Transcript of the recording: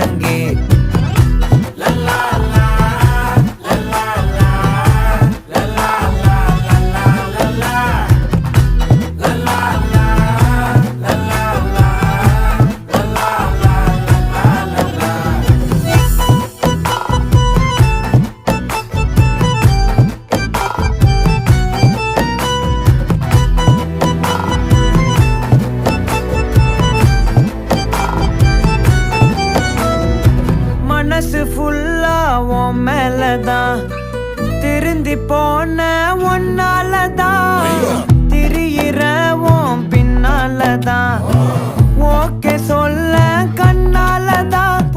முழங்கே. மனசு ஃபுல்லா உன் மேலதான், திருந்தி போன ஒன்னாலதான், திரியிற உன் பின்னாலதான், ஓகே சொல்ல கண்ணாலதான்,